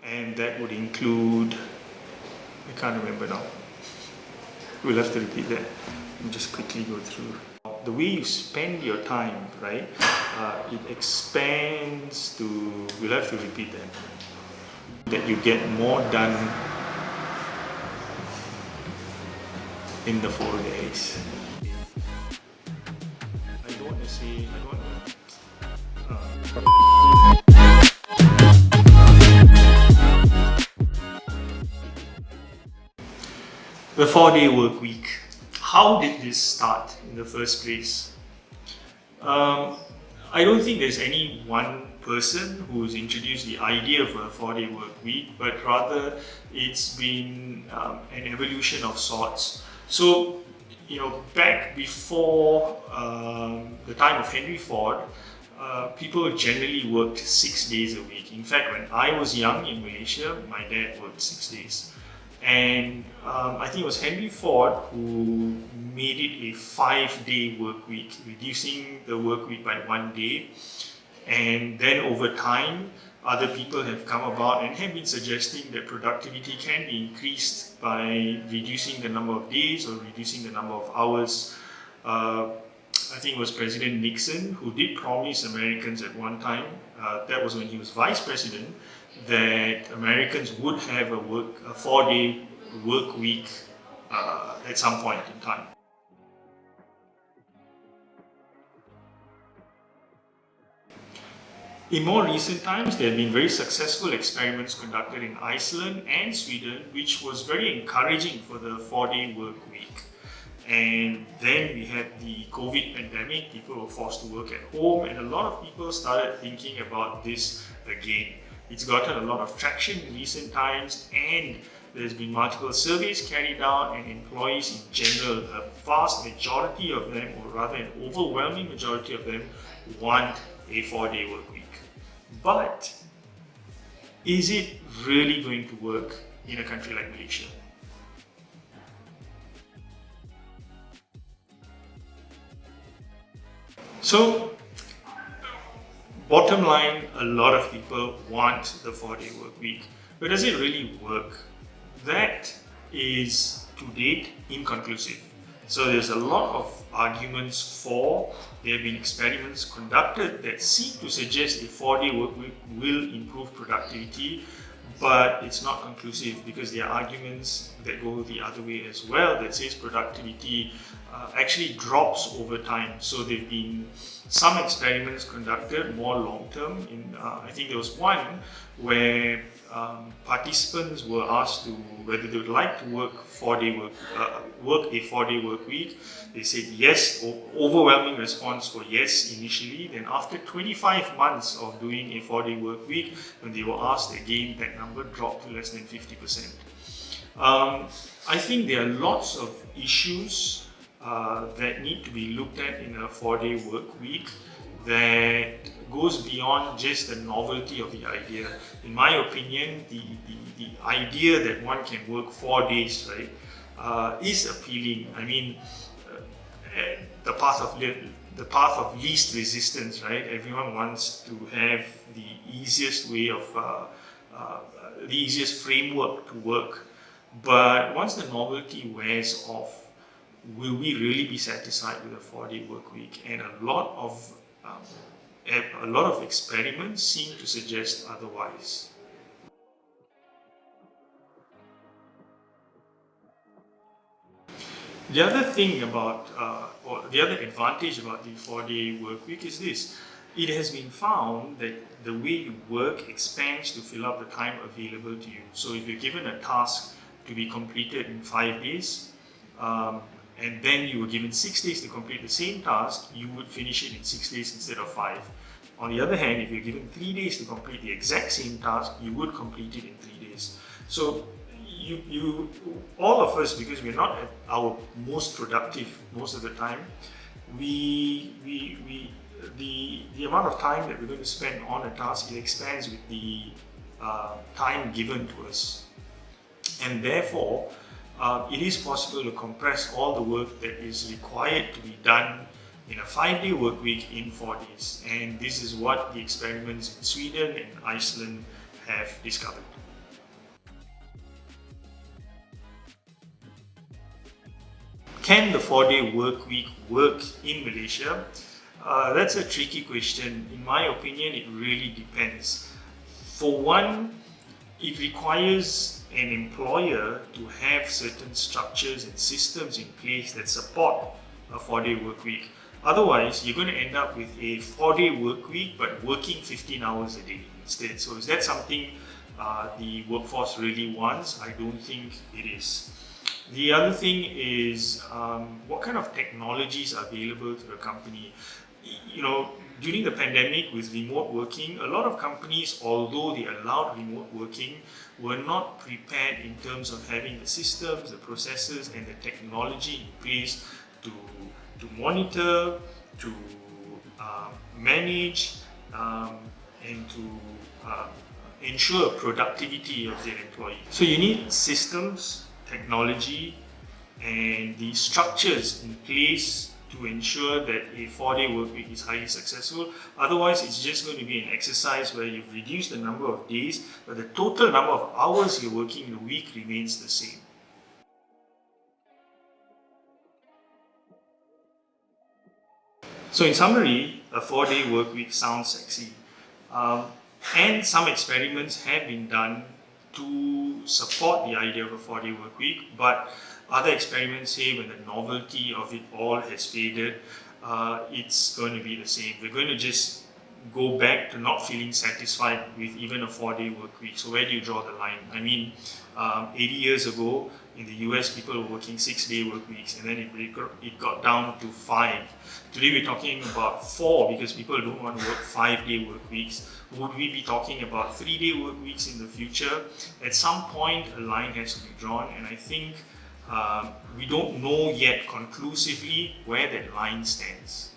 and that would include, I can't remember now. We'll have to repeat that. I'll just quickly go through. The way you spend your time, right? It expands to, we'll have to repeat that. That you get more done in the 4 days. I don't want to say, I don't want to. The 4-day work week. How did this start in the first place? I don't think there's any one person who's introduced the idea of a 4-day work week, but rather it's been an evolution of sorts. So, back before the time of Henry Ford, people generally worked 6 days a week. In fact, when I was young in Malaysia, my dad worked 6 days. And I think it was Henry Ford who made it a 5-day work week, reducing the work week by 1 day. And then over time, other people have come about and have been suggesting that productivity can be increased by reducing the number of days or reducing the number of hours. I think it was President Nixon who did promise Americans at one time, that was when he was vice president, that Americans would have a 4-day work week at some point in time. In more recent times, there have been very successful experiments conducted in Iceland and Sweden, which was very encouraging for the 4-day work week. And then we had the COVID pandemic, people were forced to work at home, and a lot of people started thinking about this again. It's gotten a lot of traction in recent times, and there's been multiple surveys carried out, and employees in general, a vast majority of them, or rather an overwhelming majority of them, want a 4-day work week. But is it really going to work in a country like Malaysia? So, bottom line, a lot of people want the 4-day work week, but does it really work? That is, to date, inconclusive. So there's a lot of arguments for. There have been experiments conducted that seem to suggest a 4-day work week will improve productivity, but it's not conclusive because there are arguments that go the other way as well that says productivity actually drops over time. So there have been some experiments conducted more long term. I think there was one where participants were asked to whether they would like to work a 4-day work week. They said yes, overwhelming response for yes initially. Then after 25 months of doing a 4-day work week, when they were asked again, that number dropped to less than 50%. I think there are lots of issues that need to be looked at in a 4-day work week that goes beyond just the novelty of the idea. In my opinion, the idea that one can work 4 days, right, is appealing. I mean, the path of least resistance, right? Everyone wants to have the easiest way of, the easiest framework to work. But once the novelty wears off, will we really be satisfied with a 4-day work week? And a lot of experiments seem to suggest otherwise. The other thing about, or the other advantage about the 4-day work week is this. It has been found that the way you work expands to fill up the time available to you. So if you're given a task to be completed in 5 days, and then you were given 6 days to complete the same task, you would finish it in 6 days instead of 5. On the other hand, if you're given 3 days to complete the exact same task, you would complete it in 3 days. So all of us, because we're not at our most productive most of the time, the amount of time that we're going to spend on a task, it expands with the time given to us. And therefore, it is possible to compress all the work that is required to be done in a 5-day work week in 4 days. And this is what the experiments in Sweden and Iceland have discovered. can the 4-day work week work in Malaysia? That's a tricky question. In my opinion, it really depends. For one, it requires an employer to have certain structures and systems in place that support a 4-day work week. Otherwise, you're going to end up with a 4-day work week but working 15 hours a day instead. So is that something the workforce really wants? I don't think it is. The other thing is what kind of technologies are available to the company. You know, during the pandemic with remote working, a lot of companies, although they allowed remote working, were not prepared in terms of having the systems, the processes, and the technology in place to monitor, to manage, and to ensure productivity of their employees. So you need systems, technology, and the structures in place to ensure that a 4-day work week is highly successful. Otherwise, it's just going to be an exercise where you've reduced the number of days, but the total number of hours you're working in a week remains the same. So in summary, a 4-day work week sounds sexy. And some experiments have been done to support the idea of a 4-day work week, but other experiments say when the novelty of it all has faded, it's going to be the same. We're going to just go back to not feeling satisfied with even a 4-day work week. So where do you draw the line? I mean, 80 years ago in the US, people were working 6-day work weeks, and then it got down to 5. Today we're talking about 4 because people don't want to work 5-day work weeks. Would we be talking about 3-day work weeks in the future? At some point, a line has to be drawn, and I think we don't know yet conclusively where that line stands.